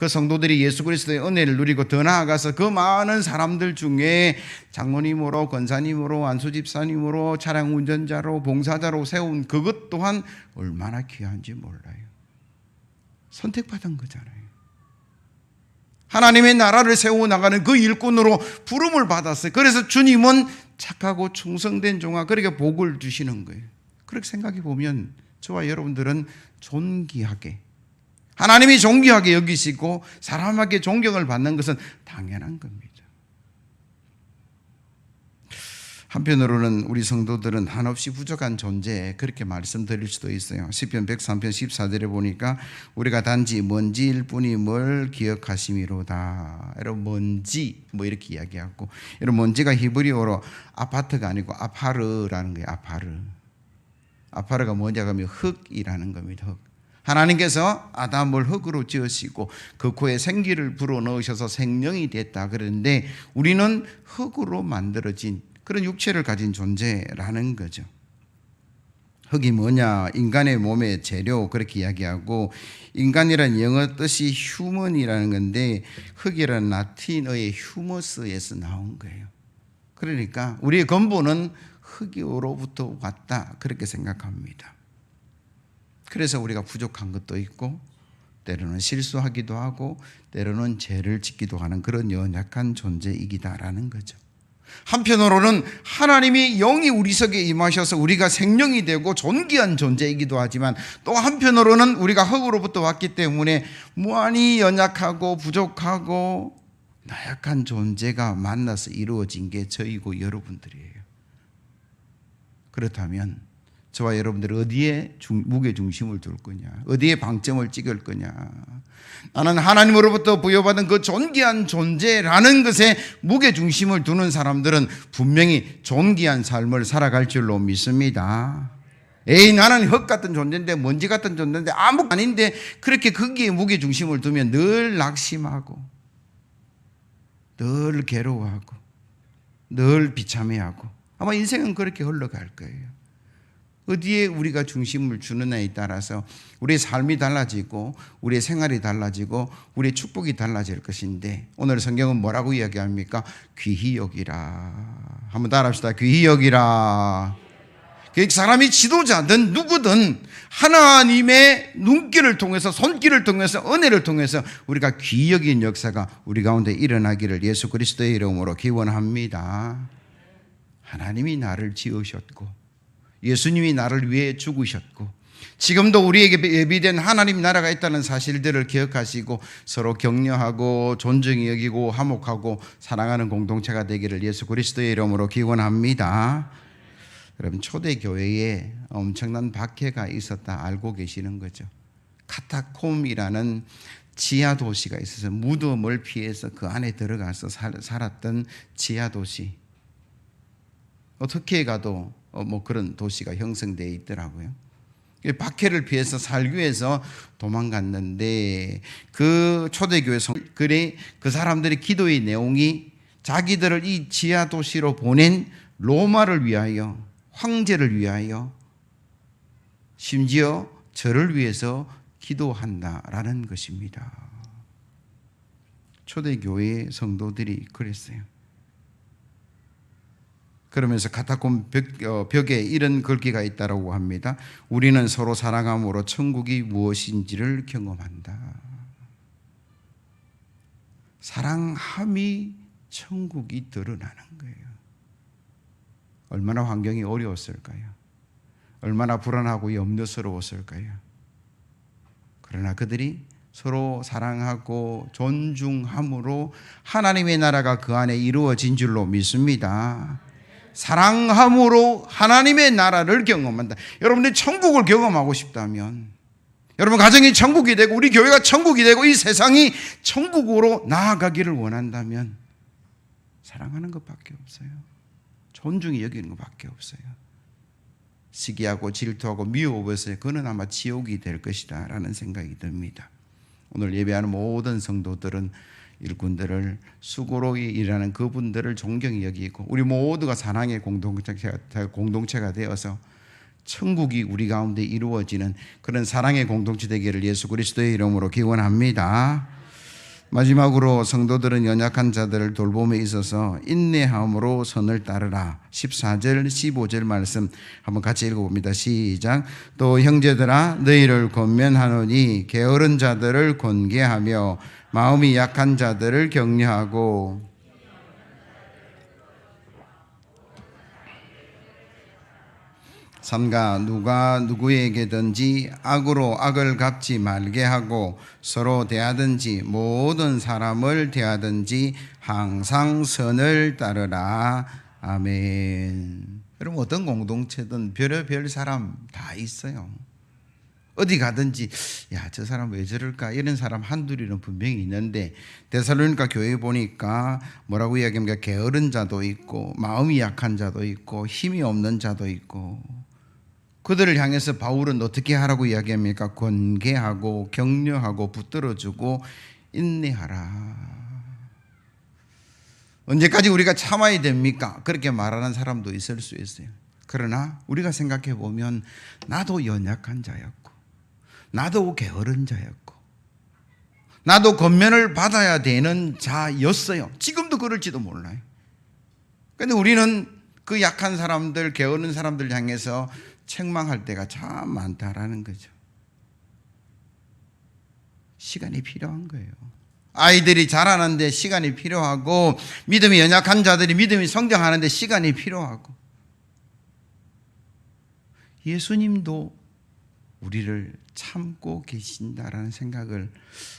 그 성도들이 예수 그리스도의 은혜를 누리고 더 나아가서 그 많은 사람들 중에 장로님으로, 권사님으로, 안수집사님으로, 차량 운전자로, 봉사자로 세운 그것 또한 얼마나 귀한지 몰라요. 선택받은 거잖아요. 하나님의 나라를 세워나가는 그 일꾼으로 부름을 받았어요. 그래서 주님은 착하고 충성된 종아, 그렇게 복을 주시는 거예요. 그렇게 생각해 보면 저와 여러분들은 존귀하게, 하나님이 존귀하게 여기시고 사람에게 존경을 받는 것은 당연한 겁니다. 한편으로는 우리 성도들은 한없이 부족한 존재, 그렇게 말씀드릴 수도 있어요. 시편 103편 14절에 보니까 우리가 단지 먼지일 뿐임을 기억하심이로다. 여러분, 먼지 뭐 이렇게 이야기하고, 여러분, 먼지가 히브리어로 아파트가 아니고 아파르라는 거예요. 아파르가 뭐냐 하면 흙이라는 겁니다. 흙. 하나님께서 아담을 흙으로 지으시고 그 코에 생기를 불어넣으셔서 생명이 됐다 그러는데, 우리는 흙으로 만들어진 그런 육체를 가진 존재라는 거죠. 흙이 뭐냐? 인간의 몸의 재료, 그렇게 이야기하고, 인간이란 영어 뜻이 휴먼이라는 건데 흙이라는 라틴어의 휴머스에서 나온 거예요. 그러니까 우리의 근본은 흙으로부터 왔다, 그렇게 생각합니다. 그래서 우리가 부족한 것도 있고, 때로는 실수하기도 하고, 때로는 죄를 짓기도 하는 그런 연약한 존재이기다라는 거죠. 한편으로는 하나님이 영이 우리 속에 임하셔서 우리가 생명이 되고 존귀한 존재이기도 하지만, 또 한편으로는 우리가 흙으로부터 왔기 때문에 무한히 연약하고 부족하고 나약한 존재가 만나서 이루어진 게 저희고 여러분들이에요. 그렇다면 저와 여러분들은 어디에 무게중심을 둘 거냐? 어디에 방점을 찍을 거냐? 나는 하나님으로부터 부여받은 그 존귀한 존재라는 것에 무게중심을 두는 사람들은 분명히 존귀한 삶을 살아갈 줄로 믿습니다. 나는 흙 같은 존재인데, 먼지 같은 존재인데, 아무것도 아닌데, 그렇게 거기에 무게중심을 두면 늘 낙심하고, 늘 괴로워하고, 늘 비참해하고, 아마 인생은 그렇게 흘러갈 거예요. 어디에 우리가 중심을 주느냐에 따라서 우리의 삶이 달라지고, 우리의 생활이 달라지고, 우리의 축복이 달라질 것인데, 오늘 성경은 뭐라고 이야기합니까? 귀히 여기라. 한번 따라합시다. 귀히 여기라. 사람이 지도자든 누구든 하나님의 눈길을 통해서, 손길을 통해서, 은혜를 통해서 우리가 귀히 여긴 역사가 우리 가운데 일어나기를 예수 그리스도의 이름으로 기원합니다. 하나님이 나를 지으셨고, 예수님이 나를 위해 죽으셨고, 지금도 우리에게 예비된 하나님 나라가 있다는 사실들을 기억하시고 서로 격려하고 존중히 여기고 화목하고 사랑하는 공동체가 되기를 예수 그리스도의 이름으로 기원합니다. 여러분, 초대교회에 엄청난 박해가 있었다 알고 계시는 거죠. 카타콤이라는 지하 도시가 있어서 무덤을 피해서 그 안에 들어가서 살았던 지하 도시. 어떻게 가도 뭐 그런 도시가 형성되어 있더라고요. 박해를 피해서 살기 위해서 도망갔는데, 그 초대교회 성들이, 그 사람들의 기도의 내용이 자기들을 이 지하 도시로 보낸 로마를 위하여, 황제를 위하여, 심지어 저를 위해서 기도한다라는 것입니다. 초대교회 성도들이 그랬어요. 그러면서 카타콤 벽에 이런 글귀가 있다고 합니다. 우리는 서로 사랑함으로 천국이 무엇인지를 경험한다. 사랑함이 천국이 드러나는 거예요. 얼마나 환경이 어려웠을까요? 얼마나 불안하고 염려스러웠을까요? 그러나 그들이 서로 사랑하고 존중함으로 하나님의 나라가 그 안에 이루어진 줄로 믿습니다. 사랑함으로 하나님의 나라를 경험한다. 여러분들이 천국을 경험하고 싶다면, 여러분 가정이 천국이 되고 우리 교회가 천국이 되고 이 세상이 천국으로 나아가기를 원한다면 사랑하는 것밖에 없어요. 존중히 여기는 것밖에 없어요. 시기하고 질투하고 미워해서 그는 아마 지옥이 될 것이다 라는 생각이 듭니다. 오늘 예배하는 모든 성도들은 일꾼들을, 수고로 일하는 그분들을 존경히 여기고, 우리 모두가 사랑의 공동체가 되어서 천국이 우리 가운데 이루어지는 그런 사랑의 공동체 되기를 예수 그리스도의 이름으로 기원합니다. 마지막으로 성도들은 연약한 자들을 돌봄에 있어서 인내함으로 선을 따르라. 14절 15절 말씀 한번 같이 읽어봅니다. 시작. 또 형제들아 너희를 권면하노니 게으른 자들을 권계하며 마음이 약한 자들을 격려하고 삼가 누가 누구에게든지 악으로 악을 갚지 말게 하고 서로 대하든지 모든 사람을 대하든지 항상 선을 따르라. 아멘. 여러분 어떤 공동체든 별의별 사람 다 있어요. 어디 가든지 저 사람 왜 저럴까 이런 사람 한둘이는 분명히 있는데 데살로니가 교회에 보니까 뭐라고 이야기합니까? 게으른 자도 있고 마음이 약한 자도 있고 힘이 없는 자도 있고 그들을 향해서 바울은 어떻게 하라고 이야기합니까? 권계하고 격려하고 붙들어주고 인내하라. 언제까지 우리가 참아야 됩니까? 그렇게 말하는 사람도 있을 수 있어요. 그러나 우리가 생각해 보면 나도 연약한 자였고 나도 게으른 자였고 나도 권면을 받아야 되는 자였어요. 지금도 그럴지도 몰라요. 그런데 우리는 그 약한 사람들, 게으른 사람들 향해서 책망할 때가 참 많다라는 거죠. 시간이 필요한 거예요. 아이들이 자라는데 시간이 필요하고 믿음이 연약한 자들이 믿음이 성장하는데 시간이 필요하고 예수님도 우리를 참고 계신다라는 생각을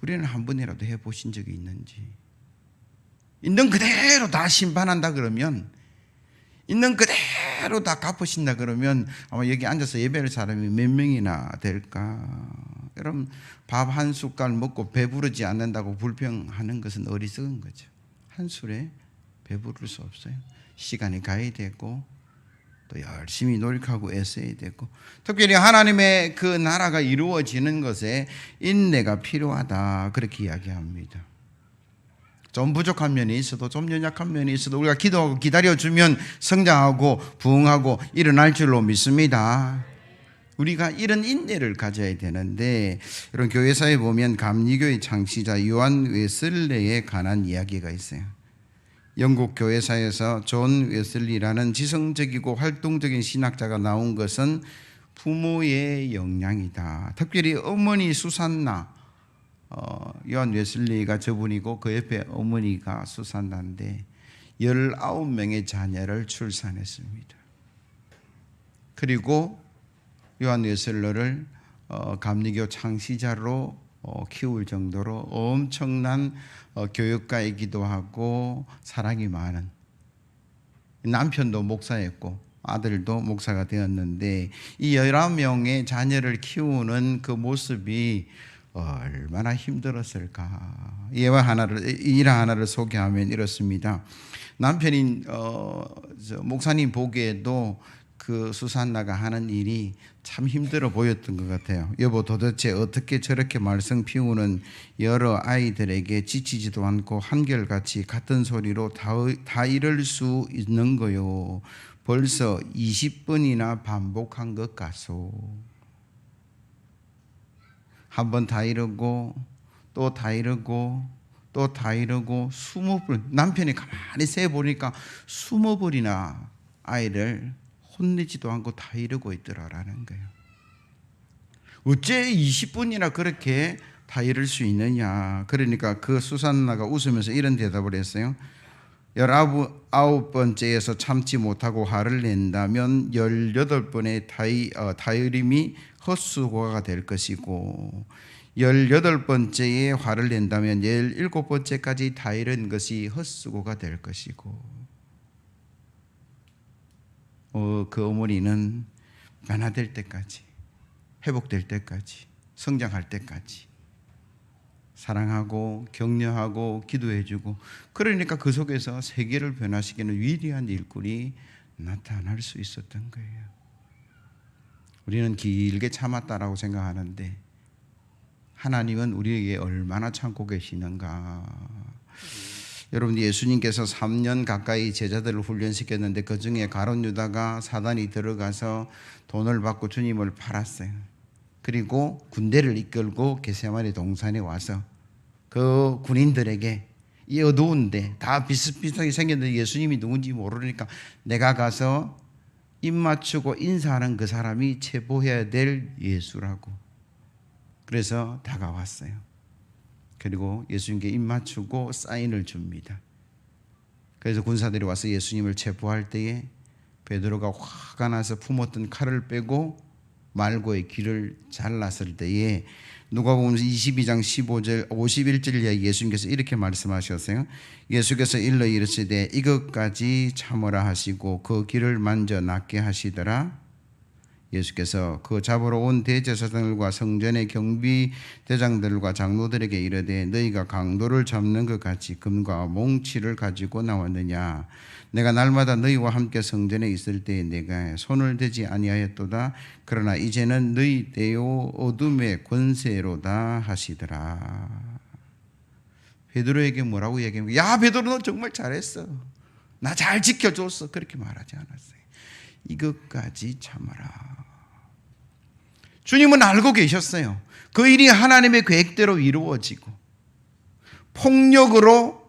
우리는 한 번이라도 해보신 적이 있는지. 있는 그대로 다 심판한다 그러면 있는 그대로 다 갚으신다 그러면 아마 여기 앉아서 예배할 사람이 몇 명이나 될까? 여러분 밥 한 숟갈 먹고 배부르지 않는다고 불평하는 것은 어리석은 거죠. 한 술에 배부를 수 없어요. 시간이 가야 되고 또 열심히 노력하고 애써야 되고 특별히 하나님의 그 나라가 이루어지는 것에 인내가 필요하다 그렇게 이야기합니다. 좀 부족한 면이 있어도 좀 연약한 면이 있어도 우리가 기도하고 기다려주면 성장하고 부흥하고 일어날 줄로 믿습니다. 우리가 이런 인내를 가져야 되는데 이런 교회사에 보면 감리교의 창시자 요한 웨슬레에 관한 이야기가 있어요. 영국 교회사에서 존 웨슬리라는 지성적이고 활동적인 신학자가 나온 것은 부모의 영향이다. 특별히 어머니 수산나 요한 웨슬리가 저분이고 그 옆에 어머니가 수산나인데 19명의 자녀를 출산했습니다. 그리고 요한 웨슬러를 감리교 창시자로 키울 정도로 엄청난 교육가이기도 하고 사랑이 많은 남편도 목사였고 아들도 목사가 되었는데 이 19명의 자녀를 키우는 그 모습이 얼마나 힘들었을까. 일 하나를 소개하면 이렇습니다. 남편인 목사님 보기에도 그 수산나가 하는 일이 참 힘들어 보였던 것 같아요. 여보 도대체 어떻게 저렇게 말썽 피우는 여러 아이들에게 지치지도 않고 한결같이 같은 소리로 다 이럴 수 있는 거요. 벌써 20번이나 반복한 것 같소. 한 번 다 이러고 또 다 이러고 또 다 이러고 20번 남편이 가만히 세보니까 20번이나 아이를 혼내지도 않고 다 이러고 있더라라는 거예요. 어째 20분이나 그렇게 다 이럴 수 있느냐. 그러니까 그 수산나가 웃으면서 이런 대답을 했어요. 19번째에서 참지 못하고 화를 낸다면 18번의 다이림이 헛수고가 될 것이고 18번째에 화를 낸다면 17번째까지 다 이런 것이 헛수고가 될 것이고 그 어머니는 변화될 때까지 회복될 때까지 성장할 때까지 사랑하고 격려하고 기도해주고 그러니까 그 속에서 세계를 변화시키는 위대한 일꾼이 나타날 수 있었던 거예요. 우리는 길게 참았다라고 생각하는데 하나님은 우리에게 얼마나 참고 계시는가. 여러분 예수님께서 3년 가까이 제자들을 훈련시켰는데 그 중에 가룟 유다가 사단이 들어가서 돈을 받고 주님을 팔았어요. 그리고 군대를 이끌고 겟세마네 동산에 와서 그 군인들에게 이 어두운데 다 비슷비슷하게 생겼는데 예수님이 누군지 모르니까 내가 가서 입 맞추고 인사하는 그 사람이 체포해야 될 예수라고. 그래서 다가왔어요. 그리고 예수님께 입 맞추고 사인을 줍니다. 그래서 군사들이 와서 예수님을 체포할 때에 베드로가 화가 나서 품었던 칼을 빼고 말고의 귀를 잘랐을 때에 누가복음 22장 15절 51절에 예수님께서 이렇게 말씀하셨어요. 예수께서 일러 이르시되 이것까지 참으라 하시고 그 귀를 만져 낫게 하시더라. 예수께서 그 잡으러 온 대제사장들과 성전의 경비대장들과 장로들에게 이르되 너희가 강도를 잡는 것 같이 금과 몽치를 가지고 나왔느냐. 내가 날마다 너희와 함께 성전에 있을 때에 내가 손을 대지 아니하였도다. 그러나 이제는 너희 때요 어둠의 권세로다 하시더라. 베드로에게 뭐라고 얘기합니까? 야 베드로 너 정말 잘했어. 나 잘 지켜줬어. 그렇게 말하지 않았어요. 이것까지 참아라. 주님은 알고 계셨어요. 그 일이 하나님의 계획대로 이루어지고 폭력으로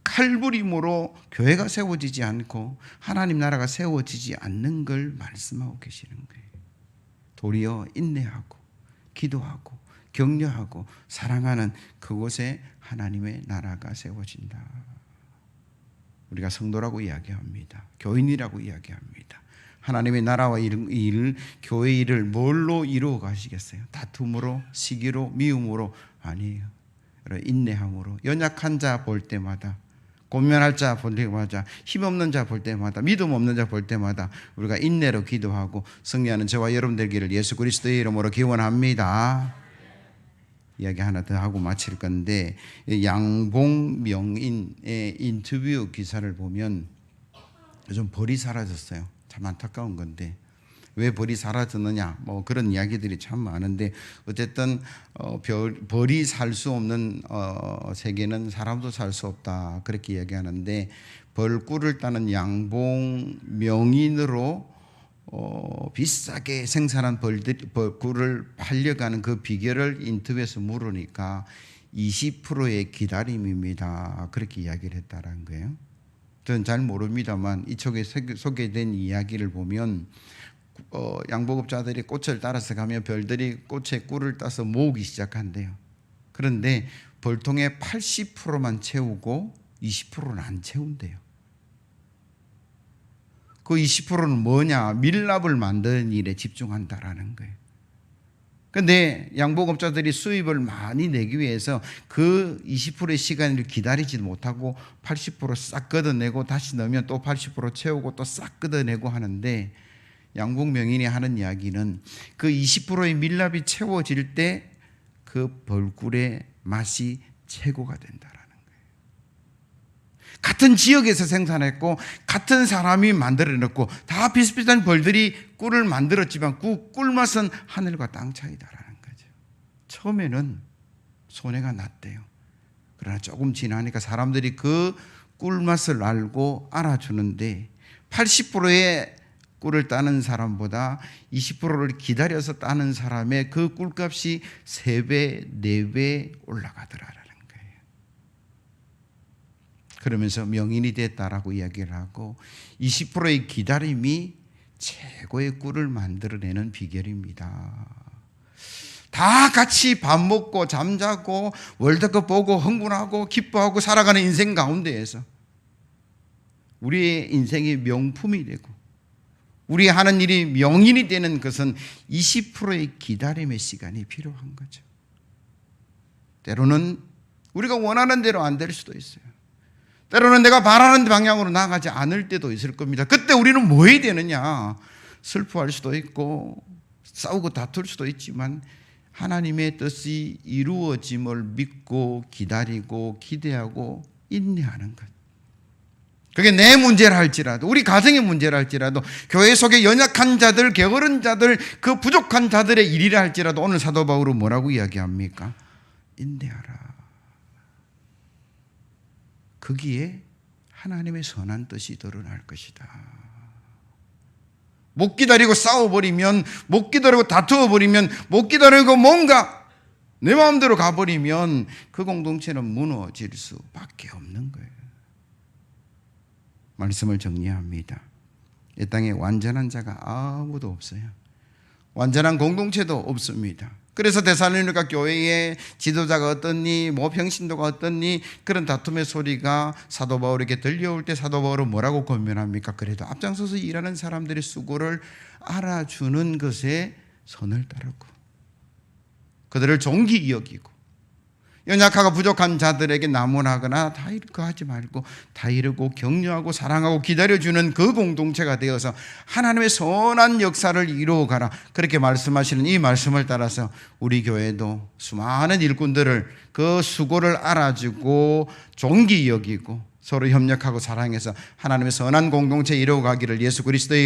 칼부림으로 교회가 세워지지 않고 하나님 나라가 세워지지 않는 걸 말씀하고 계시는 거예요. 도리어 인내하고 기도하고 격려하고 사랑하는 그곳에 하나님의 나라가 세워진다. 우리가 성도라고 이야기합니다. 교인이라고 이야기합니다. 하나님의 나라와 일, 교회 일을 뭘로 이루어 가시겠어요? 다툼으로, 시기로, 미움으로? 아니에요. 인내함으로, 연약한 자 볼 때마다, 곤면할 자 볼 때마다, 힘없는 자 볼 때마다, 믿음 없는 자 볼 때마다 우리가 인내로 기도하고 승리하는 저와 여러분 되기를 예수 그리스도의 이름으로 기원합니다. 이야기 하나 더 하고 마칠 건데, 양봉명인의 인터뷰 기사를 보면 요즘 벌이 사라졌어요. 참 안타까운 건데 왜 벌이 사라졌느냐 뭐 그런 이야기들이 참 많은데 어쨌든 벌이 살 수 없는 세계는 사람도 살 수 없다 그렇게 이야기하는데 벌꿀을 따는 양봉 명인으로 비싸게 생산한 벌꿀을 팔려가는 그 비결을 인터뷰에서 물으니까 20%의 기다림입니다 그렇게 이야기를 했다는 거예요. 저는 잘 모릅니다만 이쪽에 소개된 이야기를 보면 양복업자들이 꽃을 따라서 가면 벌들이 꽃에 꿀을 따서 모으기 시작한대요. 그런데 벌통의 80%만 채우고 20%는 안 채운대요. 그 20%는 뭐냐? 밀랍을 만드는 일에 집중한다라는 거예요. 그런데 양복업자들이 수입을 많이 내기 위해서 그 20%의 시간을 기다리지 못하고 80% 싹 걷어내고 다시 넣으면 또 80% 채우고 또 싹 걷어내고 하는데 양복명인이 하는 이야기는 그 20%의 밀랍이 채워질 때 그 벌꿀의 맛이 최고가 된다라는 거예요. 같은 지역에서 생산했고 같은 사람이 만들어냈고 다 비슷비슷한 벌들이 꿀을 만들었지만 그 꿀맛은 하늘과 땅 차이다라는 거죠. 처음에는 손해가 났대요. 그러나 조금 지나니까 사람들이 그 꿀맛을 알고 알아주는데 80%의 꿀을 따는 사람보다 20%를 기다려서 따는 사람의 그 꿀값이 3배, 4배 올라가더라라는 거예요. 그러면서 명인이 됐다라고 이야기를 하고 20%의 기다림이 최고의 꿀을 만들어내는 비결입니다. 다 같이 밥 먹고 잠자고 월드컵 보고 흥분하고 기뻐하고 살아가는 인생 가운데에서 우리의 인생이 명품이 되고 우리 하는 일이 명인이 되는 것은 20%의 기다림의 시간이 필요한 거죠. 때로는 우리가 원하는 대로 안 될 수도 있어요. 때로는 내가 바라는 방향으로 나가지 않을 때도 있을 겁니다. 그때 우리는 뭐 해야 되느냐? 슬퍼할 수도 있고 싸우고 다툴 수도 있지만 하나님의 뜻이 이루어짐을 믿고 기다리고 기대하고 인내하는 것. 그게 내 문제라 할지라도 우리 가정의 문제라 할지라도 교회 속에 연약한 자들, 게으른 자들, 그 부족한 자들의 일이라 할지라도 오늘 사도 바울은 뭐라고 이야기합니까? 인내하라. 거기에 하나님의 선한 뜻이 드러날 것이다. 못 기다리고 싸워버리면, 못 기다리고 다투어버리면, 못 기다리고 뭔가 내 마음대로 가버리면 그 공동체는 무너질 수밖에 없는 거예요. 말씀을 정리합니다. 이 땅에 완전한 자가 아무도 없어요. 완전한 공동체도 없습니다. 그래서 데살로니가 교회의 지도자가 어떻니, 평신도가 어떻니, 그런 다툼의 소리가 사도 바울에게 들려올 때 사도 바울은 뭐라고 권면합니까? 그래도 앞장서서 일하는 사람들의 수고를 알아주는 것에 선을 따르고 그들을 존귀히 여기고 연약하고 부족한 자들에게 나무라거나 다 이렇게 하지 말고 다 이루고 격려하고 사랑하고 기다려주는 그 공동체가 되어서 하나님의 선한 역사를 이루어가라. 그렇게 말씀하시는 이 말씀을 따라서 우리 교회도 수많은 일꾼들을 그 수고를 알아주고 존귀히 여기고 서로 협력하고 사랑해서 하나님의 선한 공동체 이루어가기를 예수 그리스도의